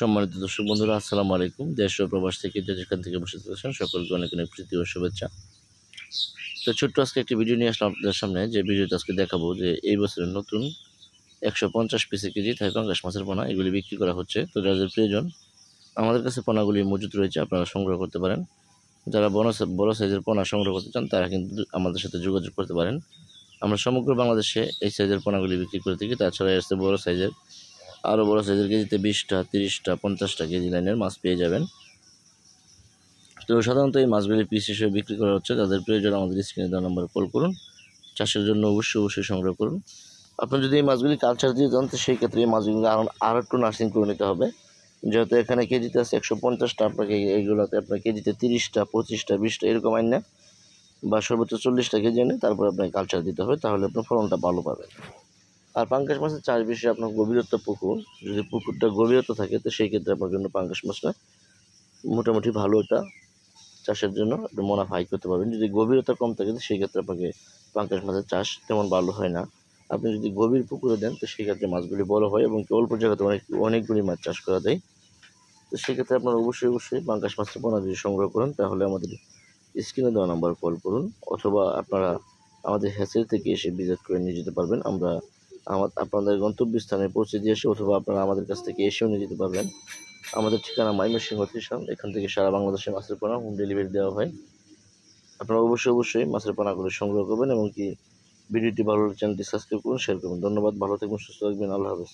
সম্মানিত দর্শক বন্ধুরা, আসসালামু আলাইকুম। দেশ ও প্রবাস থেকে যে যেখান থেকে বসে আছেন সকলকে অনেক অনেক প্রীতি ও শুভেচ্ছা। তো ছোট্ট আজকে একটি ভিডিও নিয়ে আসলাম আপনাদের সামনে। যে ভিডিওতে আজকে দেখাবো যে এই বছরের নতুন 150 পিসে কেজি থাই পাঙ্গাস মাছের পোনা এগুলি বিক্রি করা হচ্ছে। তো যাদের প্রয়োজন আমাদের কাছে পোনাগুলি মজুদ রয়েছে, আপনারা সংগ্রহ করতে পারেন। যারা বড় সাইজের পোনা সংগ্রহ করতে চান তারা কিন্তু আমাদের সাথে যোগাযোগ করতে পারেন। আমরা সমগ্র বাংলাদেশে এই সাইজের পোনাগুলি বিক্রি করে থাকি। তাছাড়া এসে বড় সাইজের আরও বড় সাইজের কেজিতে 20টা 30টা 50টা কেজি লাইনের মাছ পেয়ে যাবেন। তো সাধারণত এই মাছগুলি পিস হিসেবে বিক্রি করা হচ্ছে। যাদের প্রয়োজন আমাদের স্ক্রিনে দেওয়া নম্বরে কল করুন। চাষের জন্য অবশ্যই সংগ্রহ করুন। আপনি যদি এই মাছগুলি কালচার দিয়ে যান তো সেই ক্ষেত্রে এই মাছগুলি আরও একটু নার্সিং করে নিতে হবে। যেহেতু এখানে কেজিতে আছে 150টা, আপনাকে এইগুলোতে আপনার কেজিতে 30টা 25টা 20টা এরকম আইন না, বা সর্বোচ্চ 40টা কেজি এনে তারপর আপনাকে কালচার দিতে হবে, তাহলে আপনার ফলনটা ভালো পাবেন। আর পাঙ্গাস মাছের চাষ বেশি আপনার গভীরতা পুকুর, যদি পুকুরটা গভীরতা থাকে তো সেই ক্ষেত্রে আপনার জন্য পাঙ্গাস মাছটা মোটামুটি ভালো একটা চাষের জন্য একটু মুনাফা আয় করতে পারবেন। যদি গভীরতা কম থাকে তো সেই ক্ষেত্রে আপনাকে পাঙ্গাস মাছের চাষ তেমন ভালো হয় না। আপনি যদি গভীর পুকুরে দেন তো সেই ক্ষেত্রে মাছগুলি বড় হয় এবং অল্প জায়গাতে অনেকগুলি মাছ চাষ করা যায়। তো সেক্ষেত্রে আপনারা অবশ্যই পাঙ্গাস মাছের পোনা যদি সংগ্রহ করেন তাহলে আমাদের স্ক্রিনে দেওয়া নাম্বার কল করুন, অথবা আপনারা আমাদের হ্যাচেরি থেকে এসে ভিজিট করে নিয়ে যেতে পারবেন। আমরা আপনাদের গন্তব্যস্থানে পৌঁছে দিয়ে আসি, অথবা আপনারা আমাদের কাছ থেকে এসেও নিয়ে যেতে পারবেন। আমাদের ঠিকানা ময়মনসিংহ স্টেশন। এখান থেকে সারা বাংলাদেশে মাছের পোনা হোম ডেলিভারি দেওয়া হয়। আপনারা অবশ্যই মাছের পোনাগুলো সংগ্রহ করবেন এবং কি ভিডিওটি ভালো লাগলে চ্যানেলটি সাবস্ক্রাইব করুন, শেয়ার করুন। ধন্যবাদ, ভালো থাকবেন, সুস্থ থাকবেন, আল্লাহ হাফেজ।